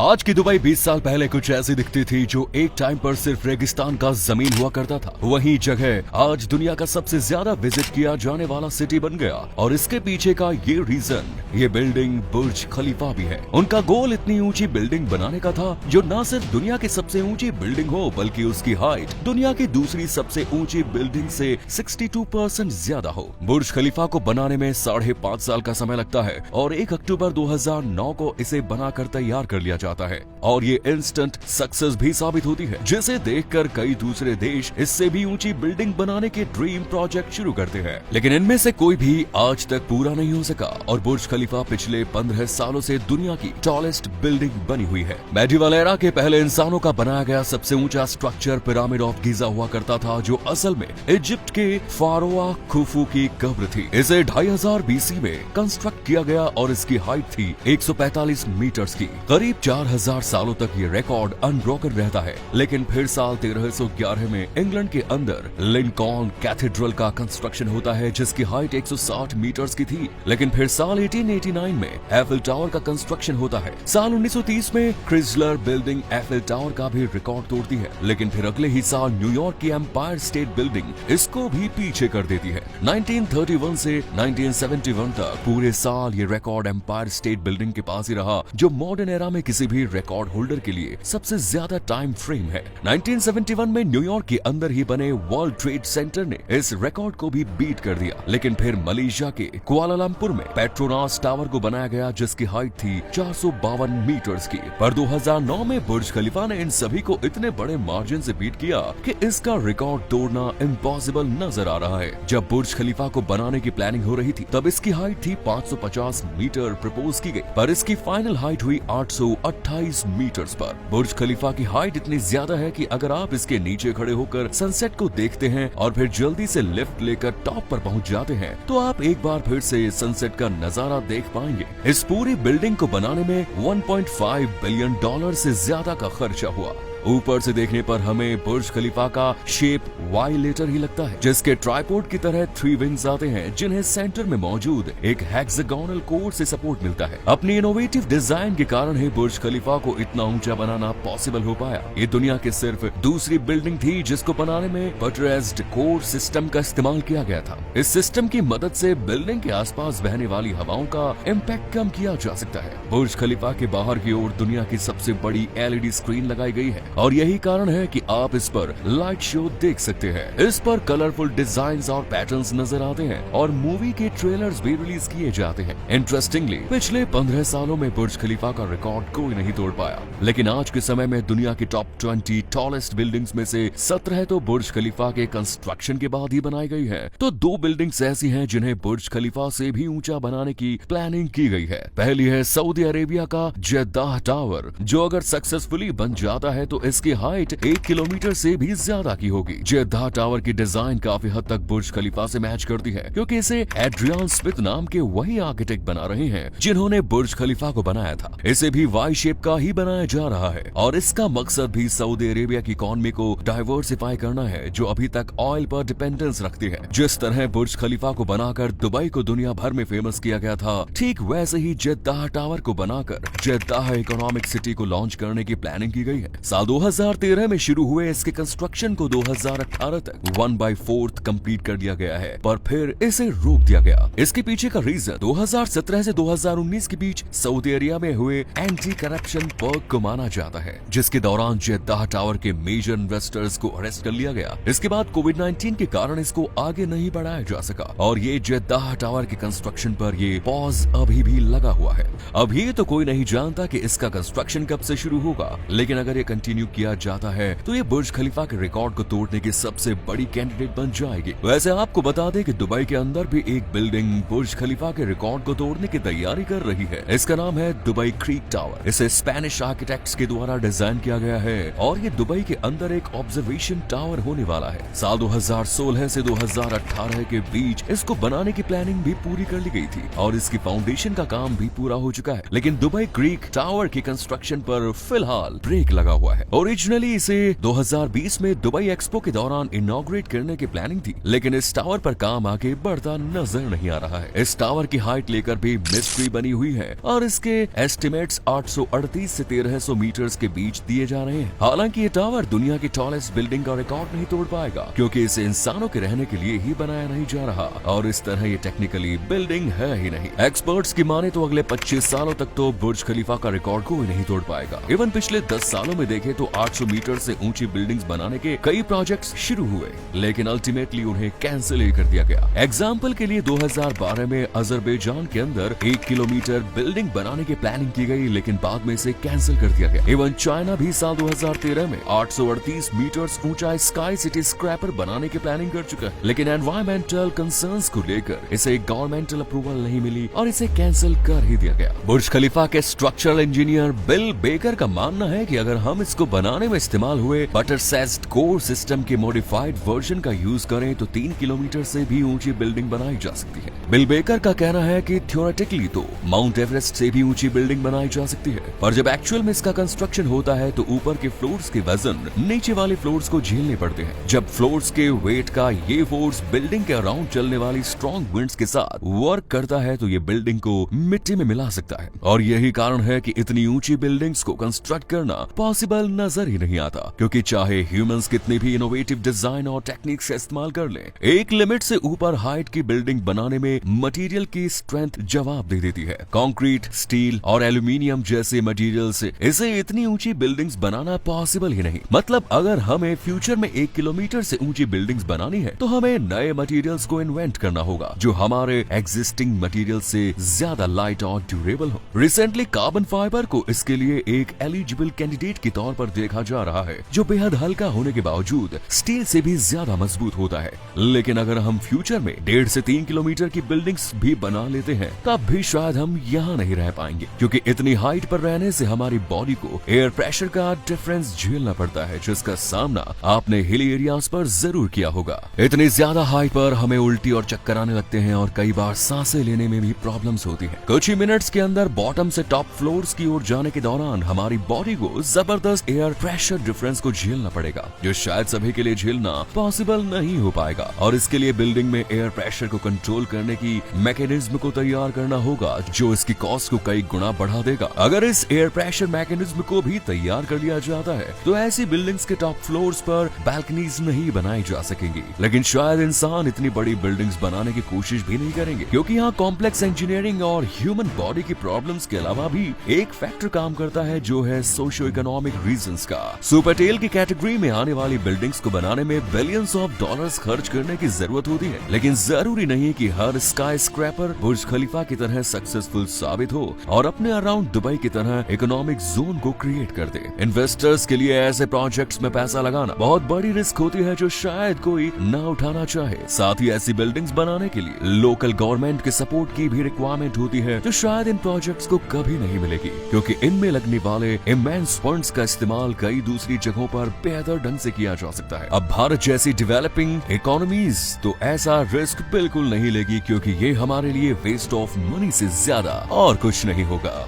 आज की दुबई 20 साल पहले कुछ ऐसी दिखती थी जो एक टाइम पर सिर्फ रेगिस्तान का जमीन हुआ करता था। वही जगह आज दुनिया का सबसे ज्यादा विजिट किया जाने वाला सिटी बन गया। और इसके पीछे का ये रीजन, ये बिल्डिंग बुर्ज खलीफा भी है। उनका गोल इतनी ऊंची बिल्डिंग बनाने का था जो न सिर्फ दुनिया की सबसे ऊंची बिल्डिंग हो बल्कि उसकी हाइट दुनिया की दूसरी सबसे ऊंची बिल्डिंग से 62% ज्यादा हो। बुर्ज खलीफा को बनाने में 5.5 साल का समय लगता है और 1 अक्टूबर 2009 को इसे बनाकर तैयार कर लिया जाता है। और ये इंस्टेंट सक्सेस भी साबित होती है, जिसे देखकर कई दूसरे देश इससे भी ऊंची बिल्डिंग बनाने के ड्रीम प्रोजेक्ट शुरू करते हैं। लेकिन इनमें से कोई भी आज तक पूरा नहीं हो सका और बुर्ज खलीफा पिछले 15 सालों से दुनिया की टॉलेस्ट बिल्डिंग बनी हुई है। मेडिवल एरा के पहले इंसानों का बनाया गया सबसे ऊंचा स्ट्रक्चर पिरामिड ऑफ गीजा हुआ करता था, जो असल में इजिप्ट के फारोआ खुफू की कब्र थी। इसे 2500 BC में कंस्ट्रक्ट किया गया और इसकी हाइट थी 145 मीटर्स की। करीब 4000 सालों तक ये रिकॉर्ड अनब्रोकन रहता है। लेकिन फिर साल 1311 में इंग्लैंड के अंदर लिंकॉन कैथेड्रल का कंस्ट्रक्शन होता है, जिसकी हाइट 160 मीटर्स की थी। लेकिन फिर साल 1889 में एफिल टावर का कंस्ट्रक्शन होता है। साल 1930 में क्रिजलर बिल्डिंग एफिल टावर का भी रिकॉर्ड तोड़ती है। लेकिन फिर अगले ही साल न्यूयॉर्क की एम्पायर स्टेट बिल्डिंग इसको भी पीछे कर देती है। 1931 से 1971 तक पूरे साल ये रिकॉर्ड एम्पायर स्टेट बिल्डिंग के पास ही रहा, जो मॉडर्न एरा में किसी भी रिकॉर्ड होल्डर के लिए सबसे ज्यादा टाइम फ्रेम है। 1971 में न्यूयॉर्क के अंदर ही बने वर्ल्ड ट्रेड सेंटर ने इस रिकॉर्ड को भी बीट कर दिया। लेकिन फिर मलेशिया के कुआलालंपुर में पेट्रोनास टावर को बनाया गया, जिसकी हाइट थी 452 मीटर्स की। पर 2009 में बुर्ज खलीफा ने इन सभी को इतने बड़े मार्जिन से बीट किया कि इसका रिकॉर्ड तोड़ना इम्पॉसिबल नजर आ रहा है। जब बुर्ज खलीफा को बनाने की प्लानिंग हो रही थी तब इसकी हाइट थी 550 मीटर प्रपोज की गई, पर इसकी फाइनल हाइट हुई 828 मीटर्स पर। बुर्ज खलीफा की हाइट इतनी ज्यादा है कि अगर आप इसके नीचे खड़े होकर सनसेट को देखते हैं और फिर जल्दी से लिफ्ट लेकर टॉप पर पहुंच जाते हैं तो आप एक बार फिर से सनसेट का नजारा देख पाएंगे। इस पूरी बिल्डिंग को बनाने में $1.5 बिलियन से ज्यादा का खर्चा हुआ। ऊपर से देखने पर हमें बुर्ज खलीफा का शेप वाई लेटर ही लगता है, जिसके ट्राइपॉड की तरह 3 विंग्स आते हैं, जिन्हें सेंटर में मौजूद एक हेक्सागोनल कोर से सपोर्ट मिलता है। अपनी इनोवेटिव डिजाइन के कारण ही बुर्ज खलीफा को इतना ऊंचा बनाना पॉसिबल हो पाया। ये दुनिया की सिर्फ दूसरी बिल्डिंग थी जिसको बनाने में बटरेस्ड कोर सिस्टम का इस्तेमाल किया गया था। इस सिस्टम की मदद से बिल्डिंग के आसपास बहने वाली हवाओं का इम्पैक्ट कम किया जा सकता है। बुर्ज खलीफा के बाहर की ओर दुनिया की सबसे बड़ी LED स्क्रीन लगाई गई है और यही कारण है कि आप इस पर लाइट शो देख सकते हैं। इस पर कलरफुल डिजाइन्स और पैटर्न्स नजर आते हैं और मूवी के ट्रेलर्स भी रिलीज किए जाते हैं। इंटरेस्टिंगली पिछले 15 सालों में बुर्ज खलीफा का रिकॉर्ड कोई नहीं तोड़ पाया। लेकिन आज के समय में दुनिया की टॉप 20 टॉलेस्ट बिल्डिंग्स में से 17 तो बुर्ज खलीफा के कंस्ट्रक्शन के बाद ही बनाई गई है। तो 2 बिल्डिंग्स ऐसी हैं जिन्हें बुर्ज खलीफा से भी ऊंचा बनाने की प्लानिंग की गई है। पहली है सऊदी अरेबिया का जेद्दाह टावर, जो अगर सक्सेसफुली बन जाता है तो इसकी हाइट 1 किलोमीटर से भी ज्यादा की होगी। जेद्दाह टावर की डिजाइन काफी हद तक बुर्ज खलीफा से मैच करती है, क्योंकि इसे एड्रियान स्मिथ नाम के वही आर्किटेक्ट बना रहे हैं जिन्होंने बुर्ज खलीफा को बनाया था। इसे भी वाई शेप का ही बनाया जा रहा है और इसका मकसद भी सऊदी अरेबिया की इकोनॉमी को डाइवर्सिफाई करना है, जो अभी तक ऑयल पर डिपेंडेंस रखती है। जिस तरह बुर्ज खलीफा को बनाकर दुबई को दुनिया भर में फेमस किया गया था, ठीक वैसे ही जेद्दाह टावर को बनाकर जेद्दाह इकोनॉमिक सिटी को लॉन्च करने की प्लानिंग की गई है। साल 2013 में शुरू हुए इसके कंस्ट्रक्शन को 2018 तक 1/4 कंप्लीट कर दिया गया है, पर फिर इसे रोक दिया गया। इसके पीछे का रीजन 2017 से 2019 के बीच सऊदी अरेबिया में हुए एंटी करप्शन पर्क को माना जाता है, जिसके दौरान जेद्दाह टावर के मेजर इन्वेस्टर्स को अरेस्ट कर लिया गया। इसके बाद कोविड-19 के कारण इसको आगे नहीं बढ़ाया जा सका और ये जेद्दाह टावर के कंस्ट्रक्शन पर ये पॉज अभी भी लगा हुआ है। अभी तो कोई नहीं जानता कि इसका कंस्ट्रक्शन कब से शुरू होगा, लेकिन अगर ये कंटिन्यू किया जाता है तो ये बुर्ज खलीफा के रिकॉर्ड को तोड़ने की सबसे बड़ी कैंडिडेट बन जाएगी। वैसे आपको बता दें कि दुबई के अंदर भी एक बिल्डिंग बुर्ज खलीफा के रिकॉर्ड को तोड़ने की तैयारी कर रही है। इसका नाम है दुबई क्रीक टावर। इसे स्पेनिश आर्किटेक्ट्स के द्वारा डिजाइन किया गया है और ये दुबई के अंदर एक ऑब्जर्वेशन टावर होने वाला है। साल 2016 से 2018 के बीच इसको बनाने की प्लानिंग भी पूरी कर ली गई थी और इसकी फाउंडेशन का काम भी पूरा हो चुका है। लेकिन दुबई क्रीक टावर की कंस्ट्रक्शन पर फिलहाल ब्रेक लगा हुआ है। ओरिजिनली इसे 2020 में दुबई एक्सपो के दौरान इनॉग्रेट करने की प्लानिंग थी, लेकिन इस टावर पर काम आगे बढ़ता नजर नहीं आ रहा है। इस टावर की हाइट लेकर भी मिस्ट्री बनी हुई है और इसके एस्टिमेट्स 838 से 1300 मीटर्स के बीच दिए जा रहे हैं। हालांकि ये टावर दुनिया की टॉलेस्ट बिल्डिंग का रिकॉर्ड नहीं तोड़ पाएगा, क्योंकि इसे इंसानों के रहने के लिए ही बनाया नहीं जा रहा और इस तरह ये टेक्निकली बिल्डिंग है ही नहीं। एक्सपर्ट्स की माने तो अगले 25 सालों तक तो बुर्ज खलीफा का रिकॉर्ड कोई नहीं तोड़ पाएगा। इवन पिछले 10 सालों में देखे तो 800 मीटर से ऊंची बिल्डिंग्स बनाने के कई प्रोजेक्ट्स शुरू हुए, लेकिन अल्टीमेटली उन्हें कैंसिल ही कर दिया गया। एग्जाम्पल के लिए 2012 में अजरबैजान के अंदर 1 किलोमीटर बिल्डिंग बनाने की प्लानिंग की गई, लेकिन बाद में इसे कैंसिल कर दिया गया। इवन चाइना भी साल 2013 में 838 मीटर्स ऊंचा स्काई सिटी स्क्रैपर बनाने की प्लानिंग कर चुका है, लेकिन एनवायरमेंटल कंसर्न्स को लेकर इसे गवर्नमेंटल अप्रूवल नहीं मिली और इसे कैंसिल कर ही दिया गया। बुर्ज खलीफा के स्ट्रक्चरल इंजीनियर बिल बेकर का मानना है कि अगर हम इसको बनाने में इस्तेमाल हुए बटर सेस्ड कोर सिस्टम के मॉडिफाइड वर्जन का यूज करें तो 3 किलोमीटर से भी ऊंची बिल्डिंग बनाई जा सकती है। बिल बेकर का कहना है कि थ्योरेटिकली तो माउंट एवरेस्ट से भी ऊंची बिल्डिंग बनाई जा सकती है, पर जब एक्चुअल में इसका कंस्ट्रक्शन होता है तो ऊपर के फ्लोर्स के वजन नीचे वाले फ्लोर्स को झेलने पड़ते हैं। जब फ्लोर्स के वेट का ये फोर्स बिल्डिंग के अराउंड चलने वाली स्ट्रॉन्ग विंड्स के साथ वर्क करता है तो ये बिल्डिंग को मिट्टी में मिला सकता है, और यही कारण है कि इतनी ऊंची बिल्डिंग्स को कंस्ट्रक्ट करना पॉसिबल नजर ही नहीं आता, क्योंकि चाहे ह्यूमंस कितने भी इनोवेटिव डिजाइन और टेक्निक्स का इस्तेमाल कर लें, एक लिमिट से ऊपर हाइट की बिल्डिंग बनाने में मटेरियल की स्ट्रेंथ जवाब दे देती है। कंक्रीट, स्टील और एल्यूमिनियम जैसे मटेरियल से इसे इतनी ऊंची बिल्डिंग्स बनाना पॉसिबल ही नहीं। मतलब अगर हमें फ्यूचर में 1 किलोमीटर से ऊंची बिल्डिंग्स बनानी है तो हमें नए मटेरियल्स को इन्वेंट करना होगा जो हमारे एग्जिस्टिंग मटेरियल से ज्यादा लाइट और ड्यूरेबल हो। रिसेंटली कार्बन फाइबर को इसके लिए एक एलिजिबल कैंडिडेट के तौर पर देखा जा रहा है, जो बेहद हल्का होने के बावजूद स्टील से भी ज्यादा मजबूत होता है। लेकिन अगर हम फ्यूचर में 1.5 से 3 किलोमीटर की बिल्डिंग्स भी बना लेते हैं तब भी शायद हम यहाँ नहीं रह पाएंगे, क्योंकि इतनी हाइट पर रहने से हमारी बॉडी को एयर प्रेशर का डिफरेंस झेलना पड़ता है, जिसका सामना आपने हिली एरियाज पर जरूर किया होगा। इतनी ज्यादा हाइट पर हमें उल्टी और चक्कर आने लगते हैं और कई बार सांसें लेने में भी प्रॉब्लम्स होती है। कुछ ही मिनट्स के अंदर बॉटम से टॉप फ्लोर्स की ओर जाने के दौरान हमारी बॉडी को जबरदस्त एयर प्रेशर डिफरेंस को झेलना पड़ेगा, जो शायद सभी के लिए झेलना पॉसिबल नहीं हो पाएगा। और इसके लिए बिल्डिंग में एयर प्रेशर को कंट्रोल करने की मैकेनिज्म को तैयार करना होगा, जो इसकी कॉस्ट को कई गुना बढ़ा देगा। अगर इस एयर प्रेशर मैकेनिज्म को भी तैयार कर लिया जाता है तो ऐसी बिल्डिंग्स के टॉप फ्लोर्स पर बालकनीज नहीं बनाई जा सकेंगी। लेकिन शायद इंसान इतनी बड़ी बिल्डिंग्स बनाने की कोशिश भी नहीं करेंगे, क्योंकि यहाँ कॉम्प्लेक्स इंजीनियरिंग और ह्यूमन बॉडी की प्रॉब्लम्स के अलावा भी एक फैक्टर काम करता है, जो है सोशियो इकोनॉमिक रीजंस का। सुपरटेल की कैटेगरी में आने वाली बिल्डिंग्स को बनाने में बिलियंस ऑफ डॉलर्स खर्च करने की जरूरत होती है, लेकिन जरूरी नहीं कि हर स्काई स्क्रैपर बुर्ज खलीफा की तरह सक्सेसफुल साबित हो और अपने अराउंड दुबई की तरह इकोनॉमिक जोन को क्रिएट कर दे। इन्वेस्टर्स के लिए ऐसे प्रोजेक्ट्स में पैसा लगाना बहुत बड़ी रिस्क होती है, जो शायद कोई ना उठाना चाहे। साथ ही ऐसी बिल्डिंग्स बनाने के लिए लोकल गवर्नमेंट के सपोर्ट की भी रिक्वायरमेंट होती है, जो शायद इन प्रोजेक्ट्स को कभी नहीं मिलेगी, क्योंकि इनमें लगने वाले इमेंस फंड्स का इस्तेमाल कई दूसरी जगहों पर बेहतर ढंग से किया जा सकता है। अब भारत जैसी डेवलपिंग इकोनॉमीज तो ऐसा रिस्क बिल्कुल नहीं लेगी, क्योंकि ये हमारे लिए वेस्ट ऑफ मनी से ज्यादा और कुछ नहीं होगा।